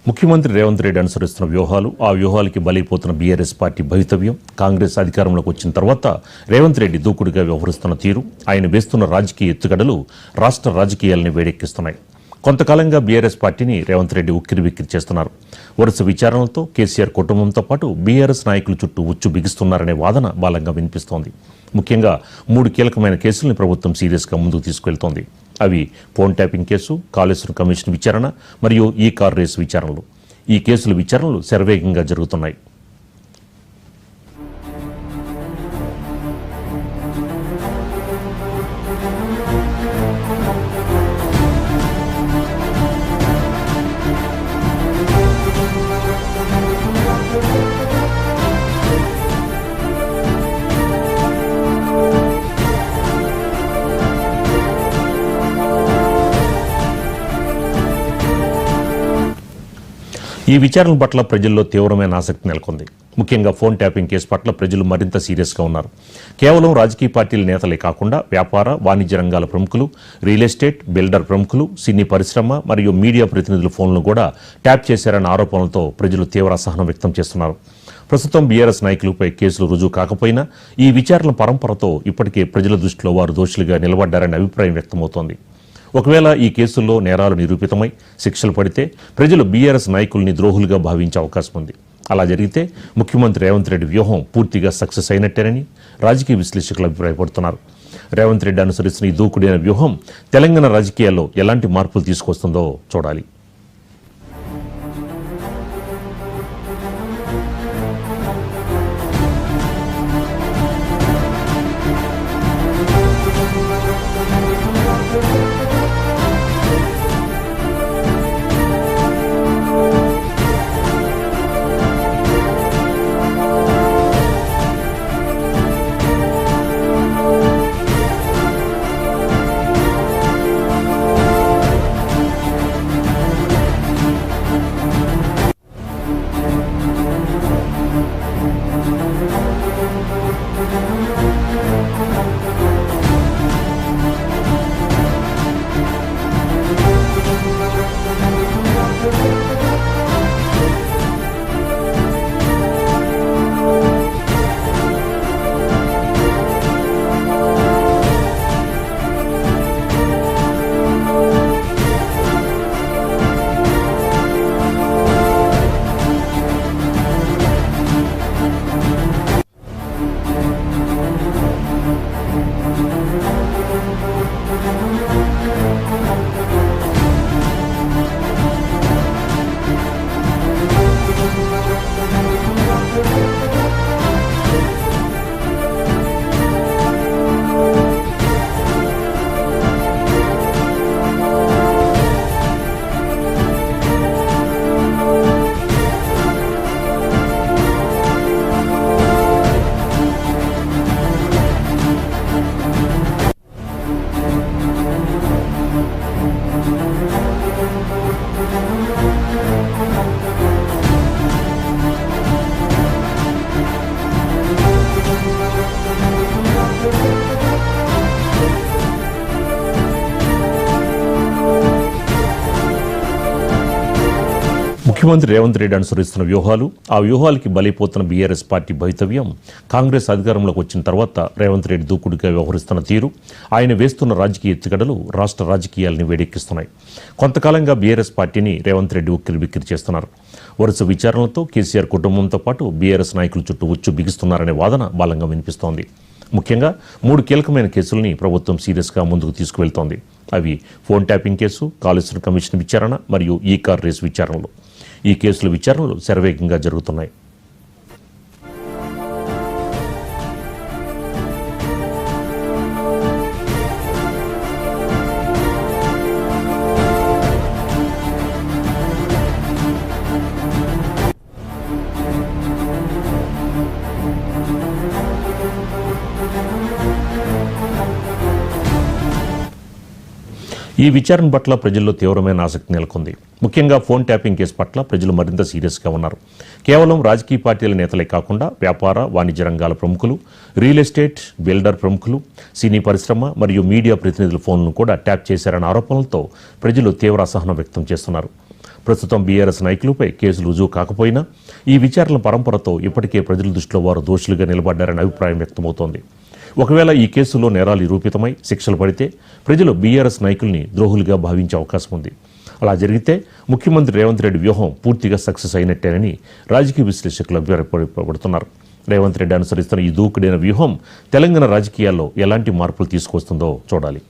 ముఖ్యమంత్రి రేవంత్ రెడ్డి అనుసరిస్తున్న వ్యూహాలు, ఆ వ్యూహాలకి బలైపోతున్న బీఆర్ఎస్ పార్టీ భవితవ్యం, కాంగ్రెస్ అధికారంలోకి వచ్చిన తర్వాత రేవంత్ రెడ్డి దూకుడుగా వ్యవహరిస్తున్న తీరు, ఆయన వేస్తున్న రాజకీయ ఎత్తుగడలు రాష్ట్ర రాజకీయాలని వేడెక్కిస్తున్నాయి. కొంతకాలంగా బీఆర్ఎస్ పార్టీని రేవంత్ రెడ్డి ఉక్కిరిబిక్కిరి చేస్తున్నారు. వరుస విచారణలతో కేసీఆర్ కుటుంబంతో పాటు బీఆర్ఎస్ నాయకుల చుట్టూ ఉచ్చు బిగిస్తున్నారనే వాదన బలంగా వినిపిస్తోంది. ముఖ్యంగా 3 కీలకమైన కేసుల్ని ప్రభుత్వం సీరియస్గా ముందుకు తీసుకెళ్తోంది. అవి phone tapping case, Kaleshwaram commission విచారణ మరియు ఈ కార్ రేసు విచారణలు. ఈ కేసుల విచారణలు శరవేగంగా జరుగుతున్నాయి. ఈ విచారణ పట్ల ప్రజల్లో తీవ్రమైన ఆసక్తి నెలకొంది. ముఖ్యంగా ఫోన్ ట్యాపింగ్ కేసు పట్ల ప్రజలు మరింత సీరియస్గా ఉన్నారు. కేవలం రాజకీయ పార్టీల నేతలే కాకుండా వ్యాపార, వాణిజ్య రంగాల ప్రముఖులు, రియల్ ఎస్టేట్, బిల్డర్ ప్రముఖులు, సినీ పరిశ్రమ మరియు మీడియా ప్రతినిధుల ఫోన్లను కూడా ట్యాప్ చేశారన్న ఆరోపణలతో ప్రజలు తీవ్ర అసహనం వ్యక్తం చేస్తున్నారు. ప్రస్తుతం బీఆర్ఎస్ నాయకులపై కేసులు రుజువు కాకపోయినా ఈ విచారణ పరంపరతో ఇప్పటికే ప్రజల దృష్టిలో వారు దోషులుగా నిలబడ్డారనే అభిప్రాయం వ్యక్తమవుతోంది. ఒకవేళ ఈ కేసుల్లో నేరాలు నిరూపితమై శిక్షలు పడితే ప్రజలు బీఆర్ఎస్ నాయకుల్ని ద్రోహులుగా భావించే అవకాశం ఉంది. అలా జరిగితే ముఖ్యమంత్రి రేవంత్ రెడ్డి వ్యూహం పూర్తిగా సక్సెస్ అయినట్టేనని రాజకీయ విశ్లేషకులు అభిప్రాయపడుతున్నారు. రేవంత్ రెడ్డి అనుసరిస్తున్న ఈ దూకుడైన వ్యూహం తెలంగాణ రాజకీయాల్లో ఎలాంటి మార్పులు తీసుకొస్తుందో చూడాలి. ముఖ్యమంత్రి రేవంత్ రెడ్డి అనుసరిస్తున్న వ్యూహాలు, ఆ వ్యూహాలకి బలైపోతున్న బీఆర్ఎస్ పార్టీ భవితవ్యం, కాంగ్రెస్ అధికారంలోకి వచ్చిన తర్వాత రేవంత్ రెడ్డి దూకుడుగా వ్యవహరిస్తున్న తీరు, ఆయన వేస్తున్న రాజకీయ ఎత్తుగడలు రాష్ట్ర రాజకీయాలని వేడెక్కిస్తున్నాయి. కొంతకాలంగా బీఆర్ఎస్ పార్టీని రేవంత్ రెడ్డి ఉక్కిరిబిక్కిరి చేస్తున్నారు. వరుస విచారణలతో కేసీఆర్ కుటుంబంతో పాటు బీఆర్ఎస్ నాయకుల చుట్టూ ఉచ్చు బిగిస్తున్నారనే వాదన బలంగా వినిపిస్తోంది. ముఖ్యంగా 3 కీలకమైన కేసుల్ని ప్రభుత్వం సీరియస్గా ముందుకు తీసుకువెళ్తోంది. అవి phone tapping case, Kaleshwaram commission విచారణ మరియు ఈ కార్ రేసు విచారణలు. ఈ కేసుల విచారణలు శరవేగంగా జరుగుతున్నాయి. ఈ విచారణ పట్ల ప్రజల్లో తీవ్రమైన ఆసక్తి నెలకొంది. ముఖ్యంగా ఫోన్ ట్యాపింగ్ కేసు పట్ల ప్రజలు మరింత సీరియస్గా ఉన్నారు. కేవలం రాజకీయ పార్టీల నేతలే కాకుండా వ్యాపార, వాణిజ్య రంగాల ప్రముఖులు, రియల్ ఎస్టేట్, బిల్డర్ ప్రముఖులు, సినీ పరిశ్రమ మరియు మీడియా ప్రతినిధుల ఫోన్లను కూడా ట్యాప్ చేశారన్న ఆరోపణలతో ప్రజలు తీవ్ర అసహనం వ్యక్తం చేస్తున్నారు. ప్రస్తుతం బీఆర్ఎస్ నాయకులపై కేసులు రుజువు కాకపోయినా ఈ విచారణల పరంపరతో ఇప్పటికే ప్రజల దృష్టిలో వారు దోషులుగా నిలబడ్డారనే అభిప్రాయం వ్యక్తమవుతోంది. ఒకవేళ ఈ కేసులో నేరాలు నిరూపితమై శిక్షలు పడితే ప్రజలు బీఆర్ఎస్ నాయకుల్ని ద్రోహులుగా భావించే అవకాశం ఉంది. అలా జరిగితే ముఖ్యమంత్రి రేవంత్ రెడ్డి వ్యూహం పూర్తిగా సక్సెస్ అయినట్టేనని రాజకీయ విశ్లేషకులు అభిప్రాయపడుతున్నారు. రేవంత్ రెడ్డి అనుసరిస్తున్న ఈ దూకుడైన వ్యూహం తెలంగాణ రాజకీయాల్లో ఎలాంటి మార్పులు తీసుకొస్తుందో చూడాలి.